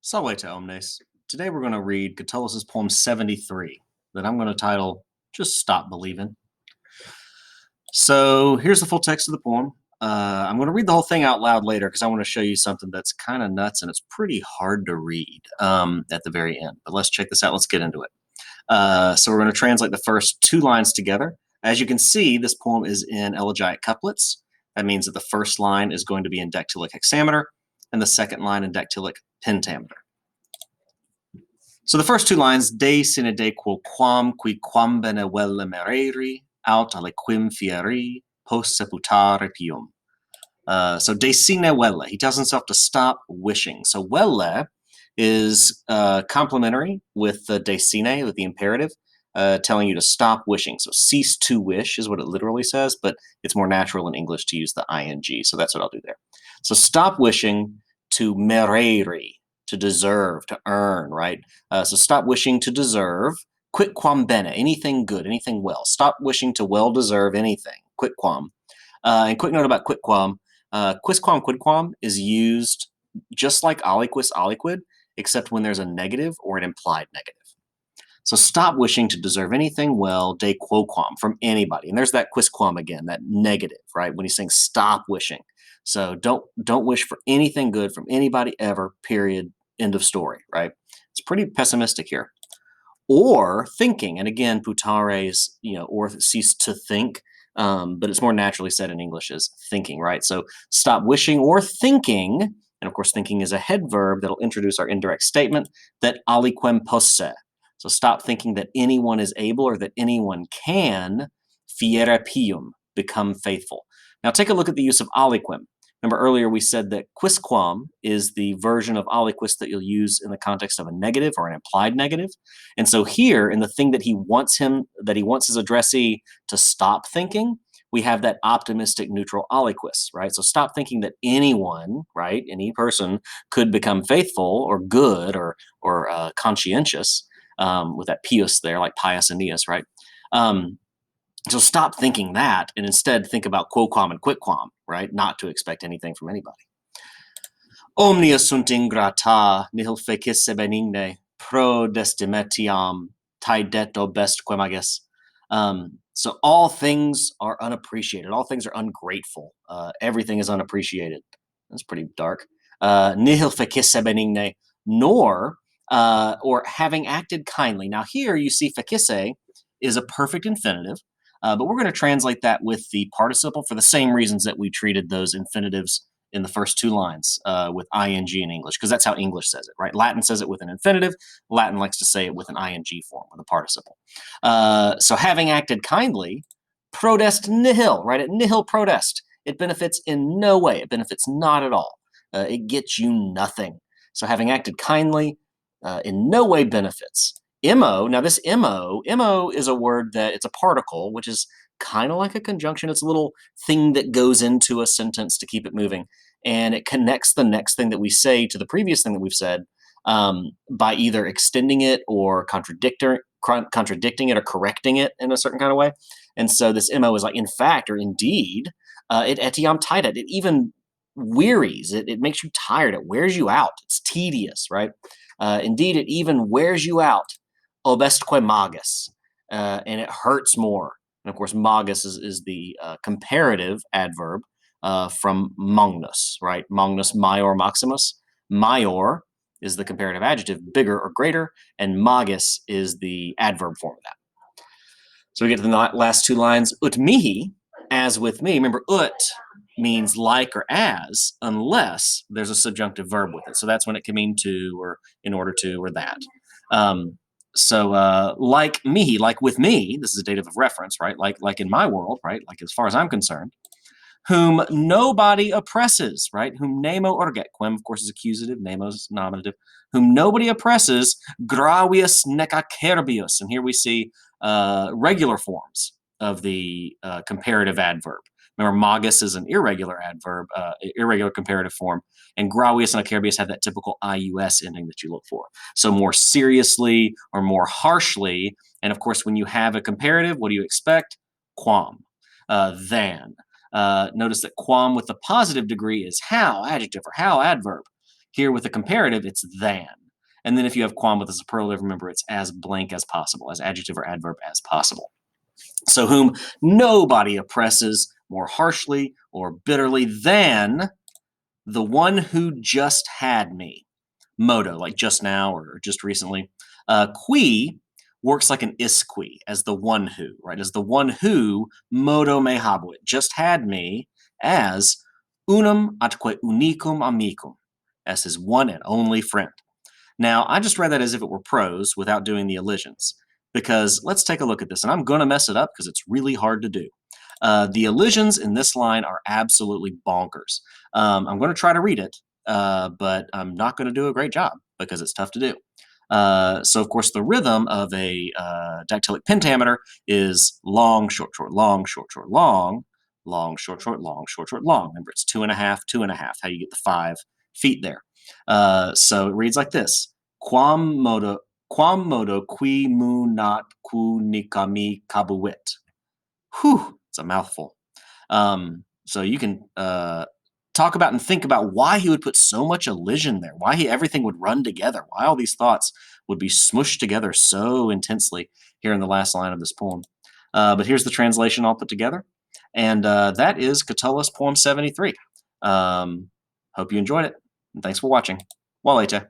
Salve omnes. Today we're going to read Catullus' poem 73 that I'm going to title Just Stop Believing. So here's the full text of the poem. I'm going to read the whole thing out loud later because I want to show you something that's kind of nuts and it's pretty hard to read at the very end. But let's check this out. Let's get into it. So we're going to translate the first two lines together. As you can see, this poem is in elegiac couplets. That means that the first line is going to be in dactylic hexameter and the second line in dactylic pentameter. So the first two lines, de sine de quoquam qui quam bene velle mereri, aut aliquim fieri, post sepultare pium. So de sine velle, he tells himself to stop wishing. So velle is complementary with the de sine, with the imperative, telling you to stop wishing. So cease to wish is what it literally says, but it's more natural in English to use the ing. So that's what I'll do there. So stop wishing to mereri, to deserve, to earn, right? So stop wishing to deserve. Quid quam bene, anything good, anything well. Stop wishing to well deserve anything. Quid quam. And quick note about quid quam. Quid quam is used just like aliquis aliquid, except when there's a negative or an implied negative. So stop wishing to deserve anything well, de quoquam, from anybody. And there's that quisquam again, that negative, right? When he's saying stop wishing. So don't wish for anything good from anybody ever, period, end of story, right? It's pretty pessimistic here. Or thinking, and again, putare is, or cease to think, but it's more naturally said in English as thinking, right? So stop wishing or thinking, and of course thinking is a head verb that'll introduce our indirect statement, that aliquem posse. So stop thinking that anyone is able or that anyone can, fiere pium, become faithful. Now take a look at the use of aliquem. Remember earlier we said that quisquam is the version of aliquis that you'll use in the context of a negative or an implied negative. And so here, in the thing that he wants his addressee to stop thinking, we have that optimistic neutral aliquis, right? So stop thinking that anyone, right, any person could become faithful or good or conscientious, with that pious there, like pious Aeneas, right? So stop thinking that and instead think about quoquam and quidquam, right? Not to expect anything from anybody. Omnia sunt ingrata, nihil fecisse benigne, pro destimetiam, taedeto bestquem ages. So all things are unappreciated. All things are ungrateful. Everything is unappreciated. That's pretty dark. Nihil fecisse benigne, nor, or having acted kindly. Now here you see fecisse is a perfect infinitive. But we're going to translate that with the participle for the same reasons that we treated those infinitives in the first two lines with ing in English, because that's how English says it, right? Latin says it with an infinitive. Latin likes to say it with an ing form, with a participle. So having acted kindly, prodest nihil, right? At nihil prodest. It benefits in no way. It benefits not at all. It gets you nothing. So having acted kindly in no way benefits. Imo, now this imo is a word that it's a particle, which is kind of like a conjunction. It's a little thing that goes into a sentence to keep it moving. And it connects the next thing that we say to the previous thing that we've said by either extending it or contradicting it or correcting it in a certain kind of way. And so this imo is like, in fact, or indeed, it etiam tidet. It even wearies. It makes you tired. It wears you out. It's tedious, right? Indeed, it even wears you out. Obestque magus, and it hurts more. And of course, magus is the comparative adverb from magnus, right? Magnus major maximus. Major is the comparative adjective, bigger or greater, and magus is the adverb form of that. So we get to the last two lines. Ut mihi, as with me. Remember, ut means like or as, unless there's a subjunctive verb with it. So that's when it can mean to or in order to or that. So like me, like with me, this is a dative of reference, right? Like in my world, right? Like as far as I'm concerned, whom nobody oppresses, right? Whom nemo orget, quem of course is accusative, nemo is nominative, whom nobody oppresses, gravius nec acerbius. And here we see regular forms of the comparative adverb. Remember, magus is an irregular adverb, irregular comparative form, and gravius and acerbius have that typical ius ending that you look for. So more seriously or more harshly, and of course, when you have a comparative, what do you expect? Quam, than. Notice that quam with the positive degree is how, adjective, or how, adverb. Here with the comparative, it's than. And then if you have quam with a superlative, remember it's as blank as possible, as adjective or adverb as possible. So whom nobody oppresses more harshly or bitterly than the one who just had me. Modo, like just now or just recently. Qui works like an isqui, as the one who, right? As the one who modo me habuit, just had me, as unum atque unicum amicum, as his one and only friend. Now, I just read that as if it were prose without doing the elisions, because let's take a look at this, and I'm going to mess it up because it's really hard to do. The elisions in this line are absolutely bonkers. I'm going to try to read it, but I'm not going to do a great job because it's tough to do. So, of course, the rhythm of a dactylic pentameter is long, short, short, long, short, short, long, long, short, short, long, short, short, long. Remember, it's 2.5, 2.5, how you get the 5 feet there. So it reads like this. Quam modo qui mu not cu nicami cabuit. Whew, it's a mouthful. So you can talk about and think about why he would put so much elision there, why everything would run together, why all these thoughts would be smushed together so intensely here in the last line of this poem. But here's the translation all put together. And that is Catullus, poem 73. Hope you enjoyed it. And thanks for watching. Walete.